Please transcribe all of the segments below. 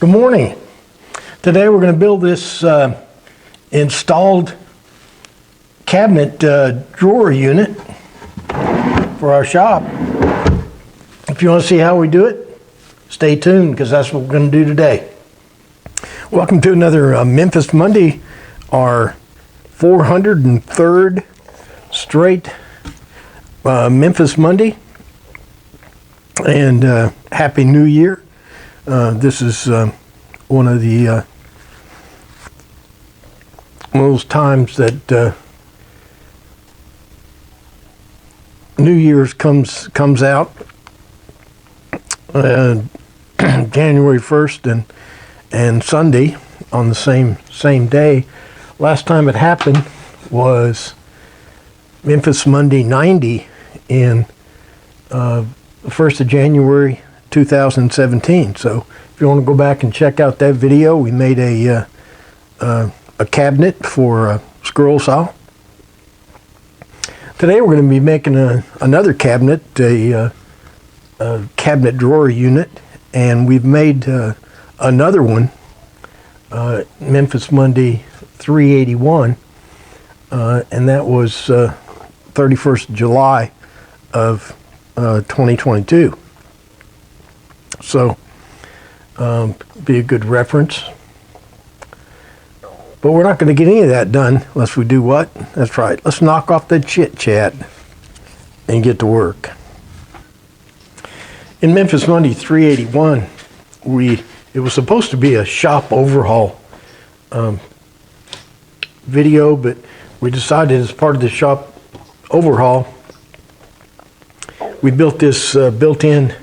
Good morning. Today we're going to build this installed cabinet drawer unit for our shop. If you want to see how we do it, stay tuned because that's what we're going to do today. Welcome to another Memphis Monday, our 403rd straight Memphis Monday, and Happy New Year. This is one of those times that New Year's comes out January 1st and Sunday on the same day. Last time it happened was Memphis Monday 90 in the 1st of January 2017. So if you want to go back and check out that video, we made a cabinet for scroll saw. Today we're going to be making another cabinet, a cabinet drawer unit, and we've made another one, Memphis Monday 381, and that was 31st July of 2022. So, be a good reference. But we're not going to get any of that done unless we do what? That's right. Let's knock off the chit chat and get to work. In Memphis Monday 381, it was supposed to be a shop overhaul video, but we decided as part of the shop overhaul, we built this built-in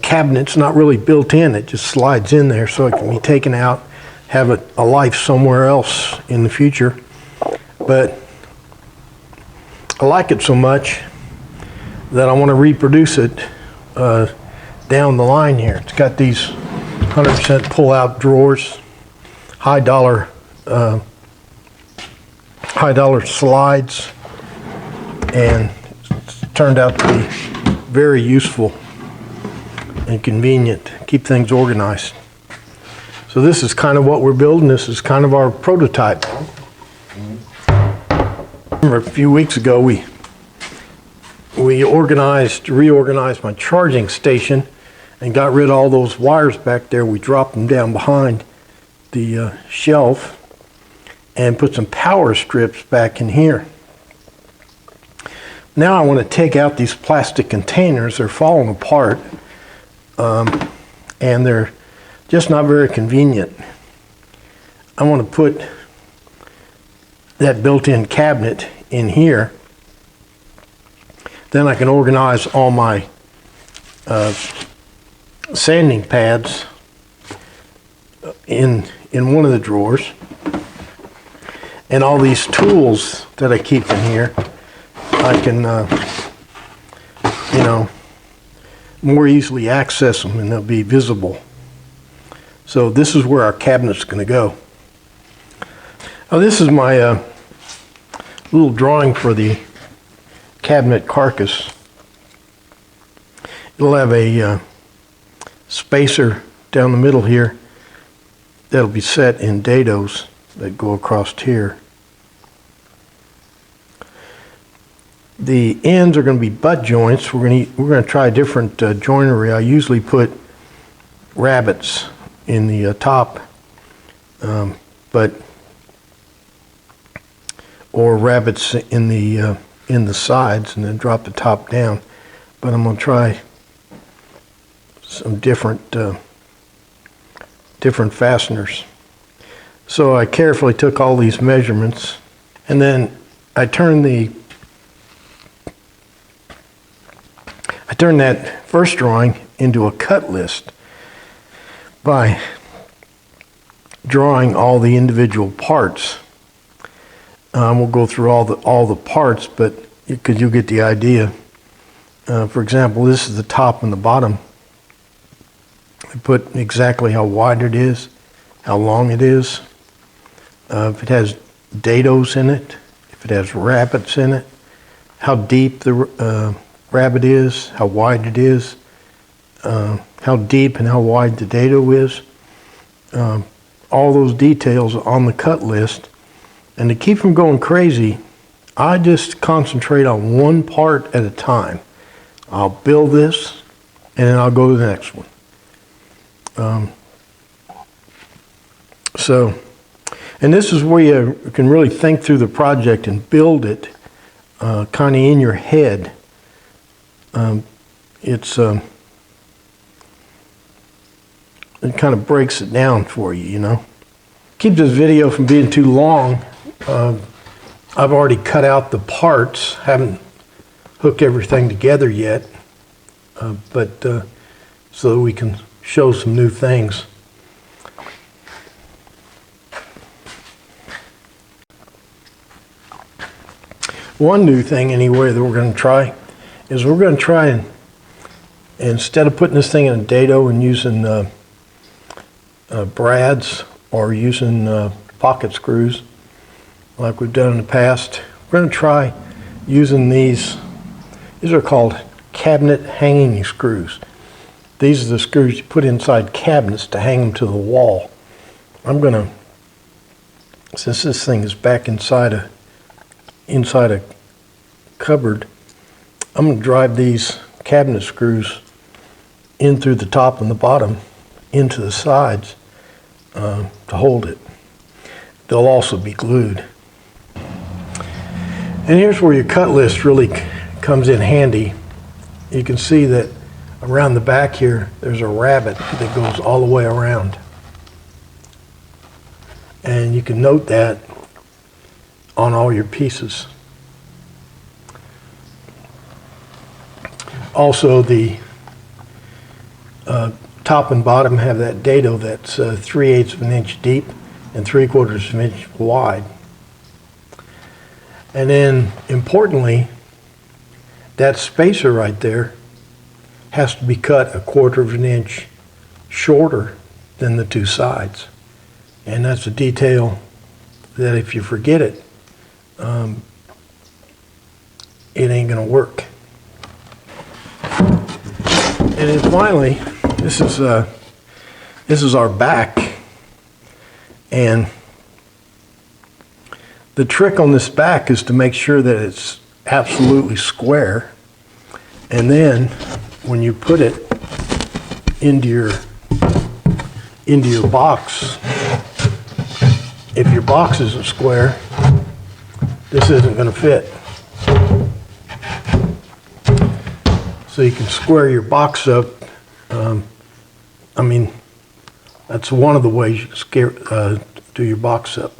cabinet. It's not really built in, it just slides in there so it can be taken out, have a life somewhere else in the future. But I like it so much that I want to reproduce it down the line here. It's got these 100% pull-out drawers, high dollar slides, and it's turned out to be very useful and convenient. Keep things organized. So this is kind of what we're building. This is kind of our prototype. Remember a few weeks ago we reorganized my charging station and got rid of all those wires back there. We dropped them down behind the shelf and put some power strips back in here. Now I want to take out these plastic containers. They're falling apart. And they're just not very convenient. I want to put that built-in cabinet in here. Then I can organize all my sanding pads in one of the drawers. And all these tools that I keep in here, I can, more easily access them and they'll be visible. So this is where our cabinet's going to go. Now this is my little drawing for the cabinet carcass. It'll have a spacer down the middle here that'll be set in dados that go across here. The ends are going to be butt joints. We're going to try different joinery. I usually put rabbets in the top, or rabbets in the sides, and then drop the top down. But I'm going to try some different fasteners. So I carefully took all these measurements, and then I turned that first drawing into a cut list by drawing all the individual parts. We'll go through all the parts, but because you'll get the idea. For example, this is the top and the bottom. I put exactly how wide it is, how long it is, if it has dados in it, if it has rabbets in it, how deep the rabbet is, how wide it is, how deep and how wide the dado is. all those details on the cut list. And to keep from going crazy, I just concentrate on one part at a time. I'll build this, and then I'll go to the next one. And this is where you can really think through the project and build it kind of in your head. It kind of breaks it down for you, you know. Keep this video from being too long. I've already cut out the parts, haven't hooked everything together yet, but so that we can show some new things. One new thing anyway that we're going to try is we're going to try and instead of putting this thing in a dado and using brads or using pocket screws like we've done in the past, we're going to try using these. These are called cabinet hanging screws. These are the screws you put inside cabinets to hang them to the wall. I'm going to, since this thing is back inside a cupboard, I'm going to drive these cabinet screws in through the top and the bottom into the sides to hold it. They'll also be glued. And here's where your cut list really comes in handy. You can see that around the back here there's a rabbet that goes all the way around. And you can note that on all your pieces. Also, the top and bottom have that dado that's 3/8 of an inch deep and 3/4 of an inch wide. And then, importantly, that spacer right there has to be cut 1/4 of an inch shorter than the two sides. And that's a detail that if you forget it, it ain't gonna work. And then finally, this is our back, and the trick on this back is to make sure that it's absolutely square, and then when you put it into your box, if your box isn't square, this isn't going to fit. So you can square your box up. I mean, that's one of the ways you can do your box up.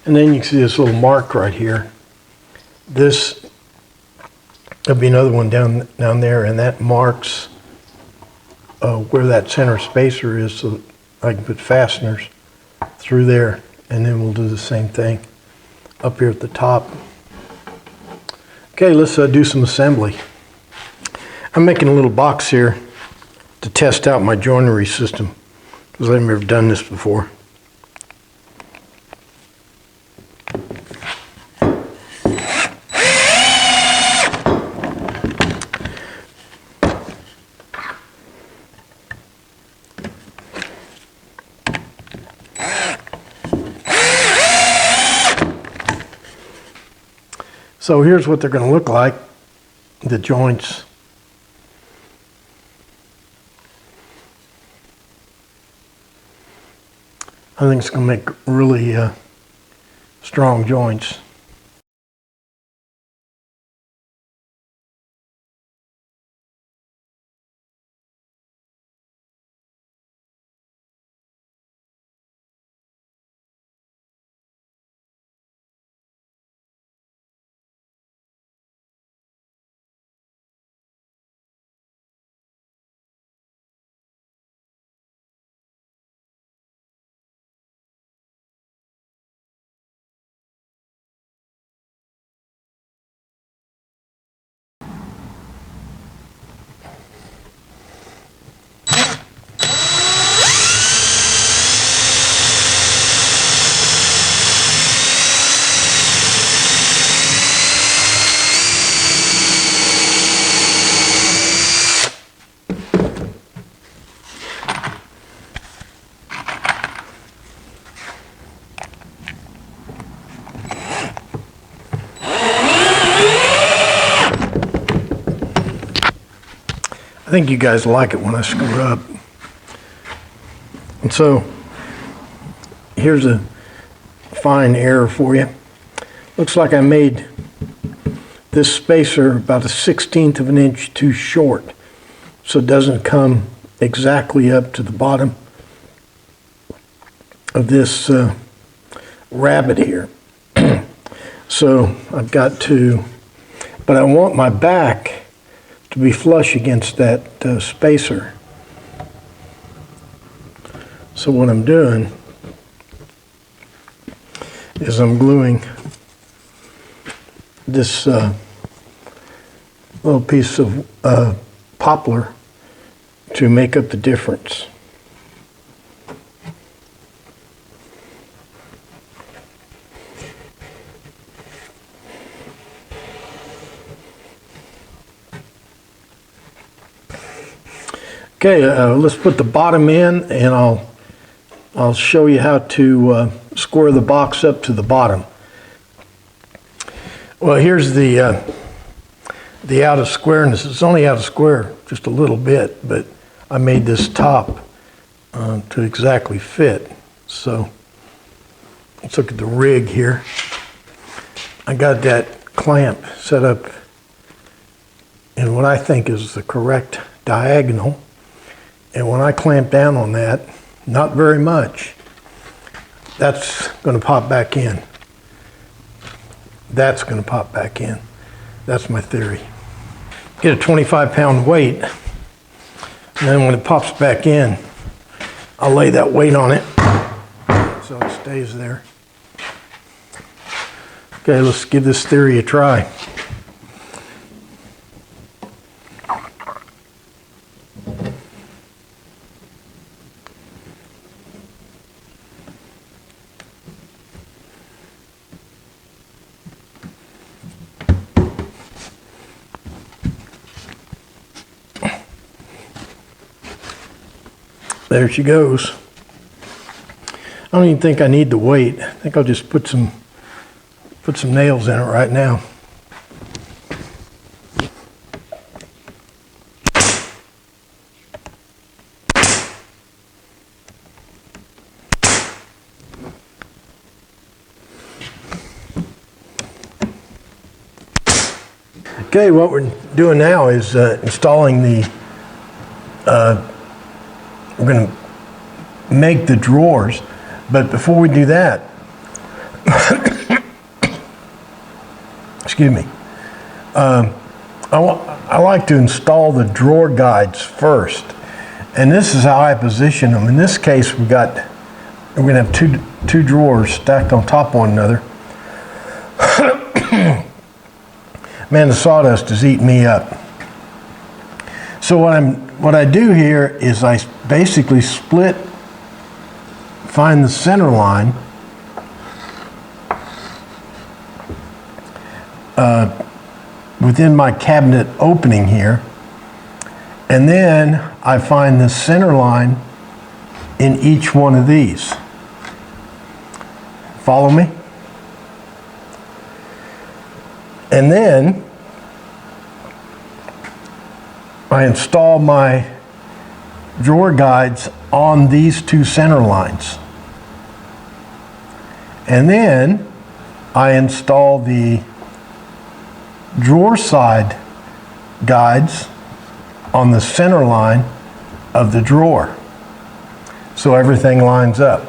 And then you can see this little mark right here. This there'll be another one down there, and that marks where that center spacer is, so I can put fasteners through there, and then we'll do the same thing up here at the top. Okay, let's do some assembly. I'm making a little box here to test out my joinery system because I've never done this before. So here's what they're going to look like, the joints. I think it's going to make really strong joints. think you guys like it when I screw up. And so here's a fine error for you. Looks like I made this spacer about 1/16 of an inch too short, so it doesn't come exactly up to the bottom of this rabbet here. So I've got to, but I want my back to be flush against that spacer. So what I'm doing is I'm gluing this little piece of poplar to make up the difference. Okay, let's put the bottom in, and I'll show you how to square the box up to the bottom. Well, here's the out of squareness. It's only out of square just a little bit, but I made this top to exactly fit. So let's look at the rig here. I got that clamp set up in what I think is the correct diagonal. And when I clamp down on that, not very much, that's going to pop back in. That's going to pop back in. That's my theory. Get a 25-pound weight, and then when it pops back in, I'll lay that weight on it so it stays there. Okay, let's give this theory a try. There she goes. I don't even think I need the weight. I think I'll just put some nails in it right now. Okay, what we're doing now is installing the we're going to make the drawers, but before we do that, excuse me, I like to install the drawer guides first, and this is how I position them. In this case, we're going to have two drawers stacked on top of one another. Man, the sawdust is eating me up. So what I do here is I basically find the center line within my cabinet opening here, and then I find the center line in each one of these. Follow me? And then I install my drawer guides on these two center lines. And then I install the drawer side guides on the center line of the drawer, so everything lines up.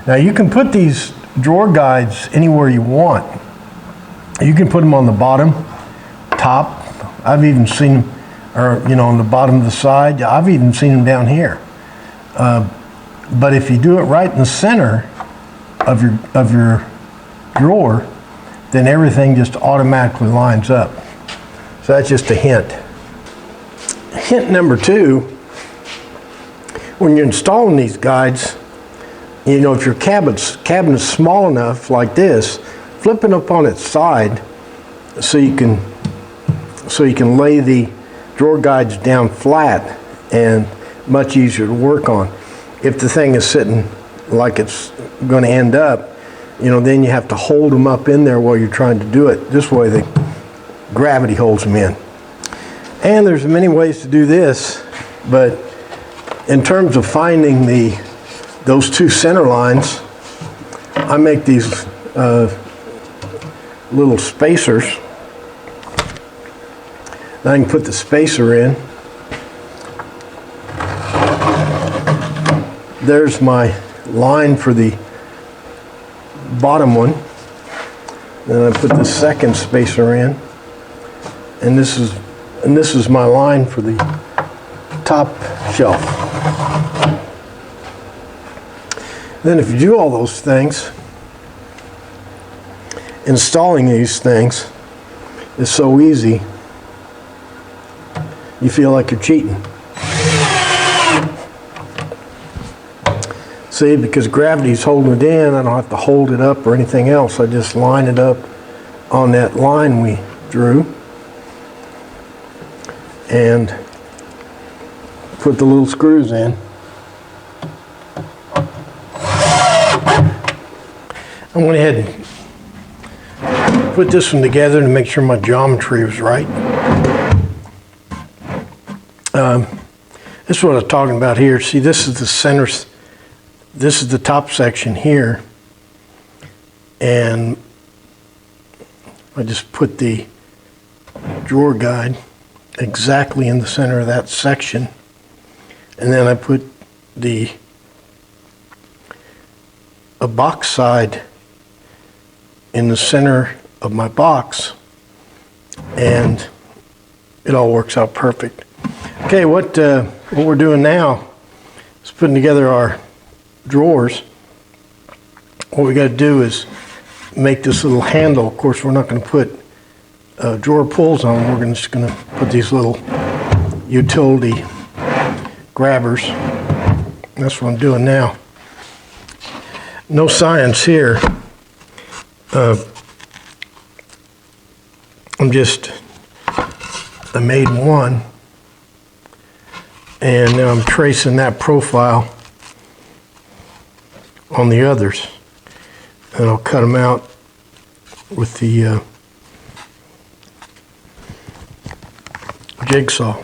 Now you can put these drawer guides anywhere you want. You can put them on the bottom, top. I've even seen them, or on the bottom of the side. I've even seen them down here. But if you do it right in the center of your drawer, then everything just automatically lines up. So that's just a hint. Hint number 2, when you're installing these guides, if your cabinet's small enough like this, flip it up on its side so you can lay the drawer guides down flat and much easier to work on. If the thing is sitting like it's going to end up, then you have to hold them up in there while you're trying to do it. This way the gravity holds them in. And there's many ways to do this, but in terms of finding those two center lines, I make these little spacers. Now I can put the spacer in. There's my line for the bottom one. Then I put the second spacer in, and this is my line for the top shelf. Then if you do all those things, installing these things is so easy, you feel like you're cheating. See, because gravity's holding it in, I don't have to hold it up or anything else. I just line it up on that line we drew and put the little screws in. I went ahead and put this one together to make sure my geometry was right. This is what I'm talking about here. See, this is the center. This is the top section here, and I just put the drawer guide exactly in the center of that section, and then I put a box side in the center of my box, and it all works out perfect. Okay, what we're doing now is putting together our drawers. What we got to do is make this little handle. Of course, we're not going to put drawer pulls on them. We're just going to put these little utility grabbers. That's what I'm doing now. No science here. I made one, and now I'm tracing that profile on the others, and I'll cut them out with the jigsaw.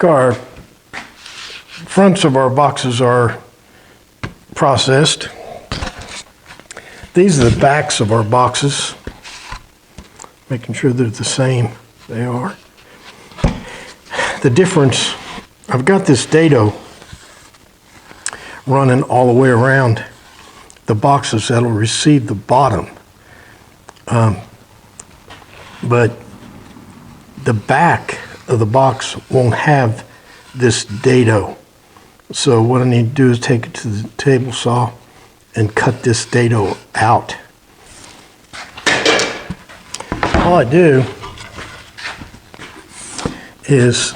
Our fronts of our boxes are processed. These are the backs of our boxes, making sure they're the same. They are. The difference, I've got this dado running all the way around the boxes that'll receive the bottom. But the back of the box won't have this dado. So what I need to do is take it to the table saw and cut this dado out. All I do is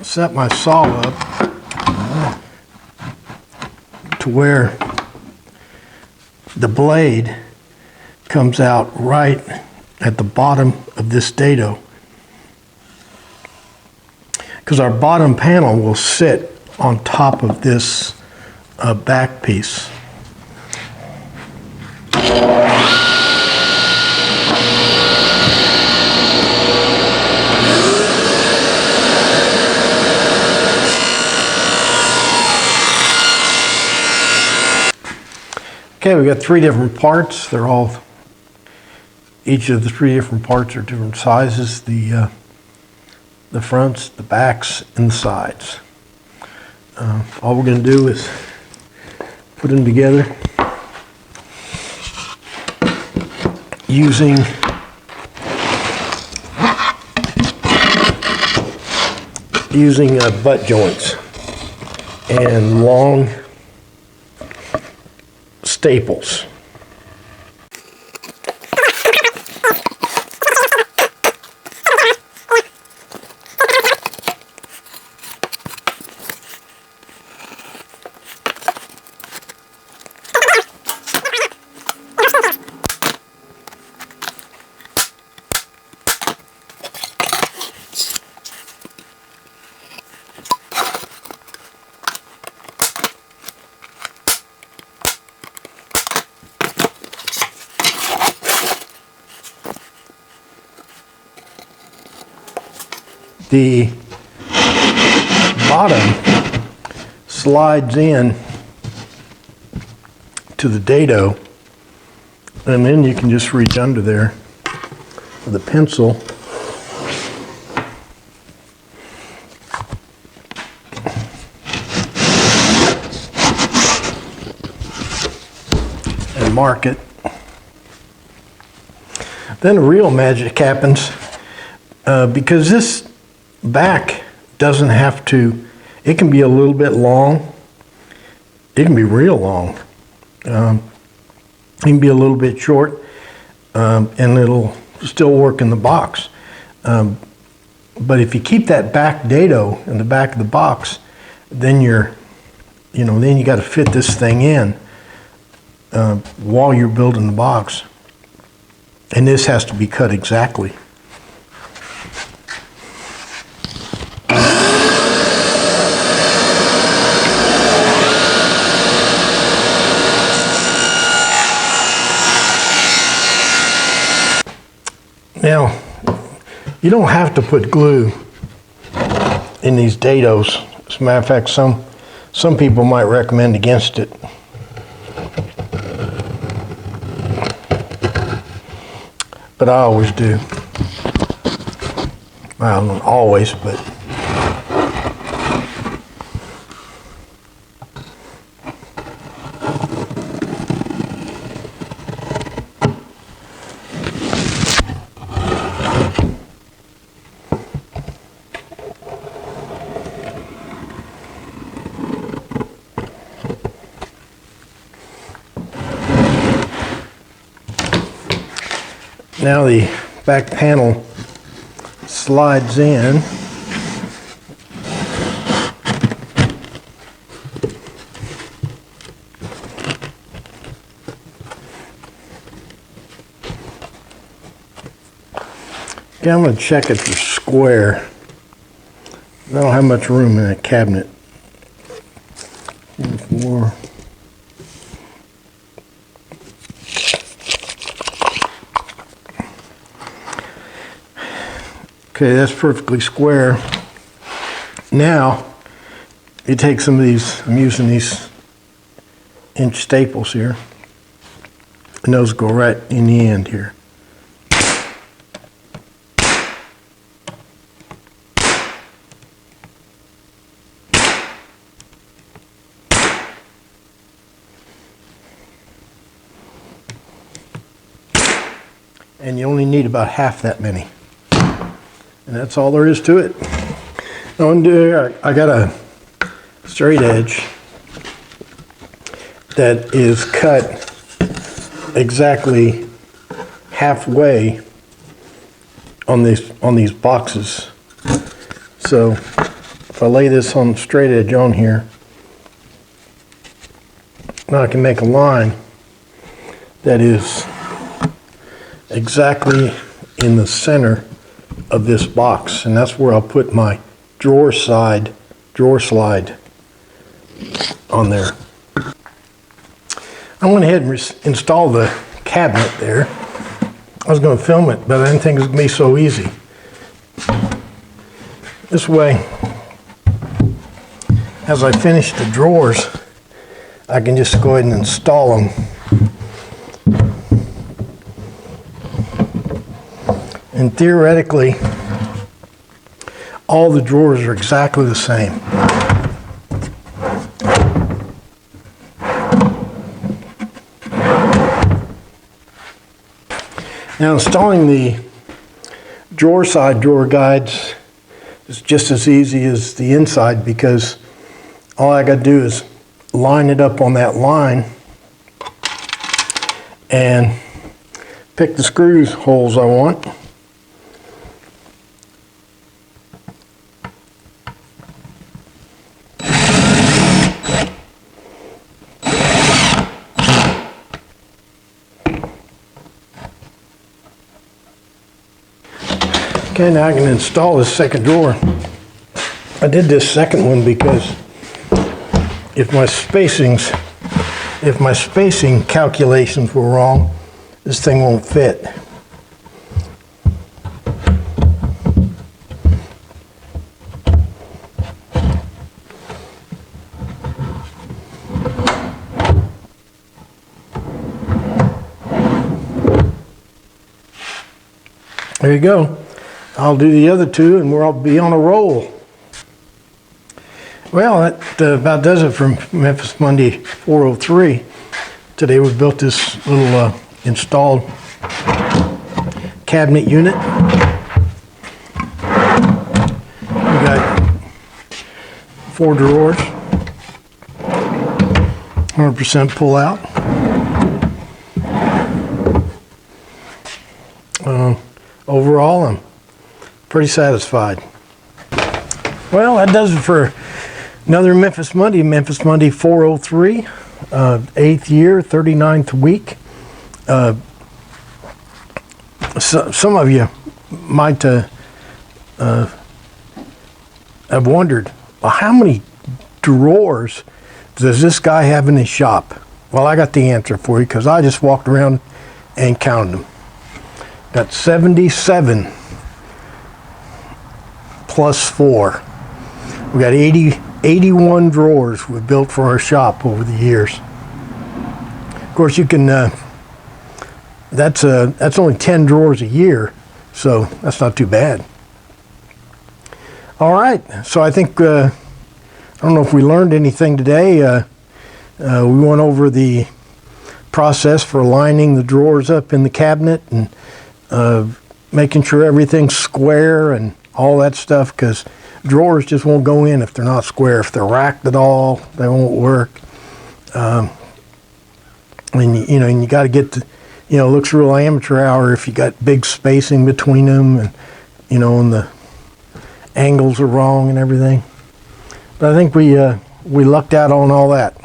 set my saw up to where the blade comes out right at the bottom of this dado, because our bottom panel will sit on top of this back piece. Okay, we got 3 different parts. They're all, each of the 3 different parts are different sizes. The fronts, the backs, and the sides. All we're going to do is put them together using butt joints and long staples. the bottom slides in to the dado, and then you can just reach under there with a pencil and mark it. Then the real magic happens because this back doesn't have to, it can be a little bit long, it can be real long, it can be a little bit short, and it'll still work in the box. But if you keep that back dado in the back of the box, then then you got to fit this thing in while you're building the box. And this has to be cut exactly. Now, you don't have to put glue in these dados. As a matter of fact, some people might recommend against it. But I always do. Well, not always, but. Now the back panel slides in. Okay, I'm going to check it for square. I don't have much room in that cabinet. 4. Okay, that's perfectly square. Now, you take some of these, I'm using these inch staples here, and those go right in the end here. And you only need about half that many. And that's all there is to it. Now I got a straight edge that is cut exactly halfway on these boxes. So if I lay this on the straight edge on here, now I can make a line that is exactly in the center of this box, and that's where I'll put my drawer slide on there. I went ahead and installed the cabinet there. I was going to film it, but I didn't think it was going to be so easy. This way, as I finish the drawers, I can just go ahead and install them. And theoretically, all the drawers are exactly the same. Now, installing the drawer side drawer guides is just as easy as the inside, because all I got to do is line it up on that line and pick the screws holes I want. Okay, now I can install this second drawer. I did this second one because if my spacing calculations were wrong, this thing won't fit. There you go. I'll do the other two and we'll be on a roll. Well, that about does it for Memphis Monday 403. Today we built this little installed cabinet unit. We got 4 drawers, 100% pull out. Overall, I'm pretty satisfied. Well, that does it for another Memphis Monday 403, 8th year, 39th week. Some of you might have wondered, well, how many drawers does this guy have in his shop? Well, I got the answer for you because I just walked around and counted them. Got 77 plus 4. We got 81 drawers we built for our shop over the years. Of course, you can, that's only 10 drawers a year, so that's not too bad. All right, so I think, I don't know if we learned anything today. We went over the process for lining the drawers up in the cabinet and making sure everything's square and all that stuff, because drawers just won't go in if they're not square. If they're racked at all, they won't work. And you got to get the, it looks real amateur hour if you got big spacing between them, and and the angles are wrong and everything. But I think we lucked out on all that.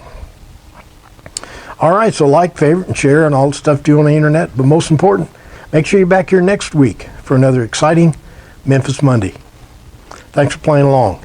All right, so like, favorite, and share, and all the stuff do on the internet. But most important, make sure you're back here next week for another exciting Memphis Monday. Thanks for playing along.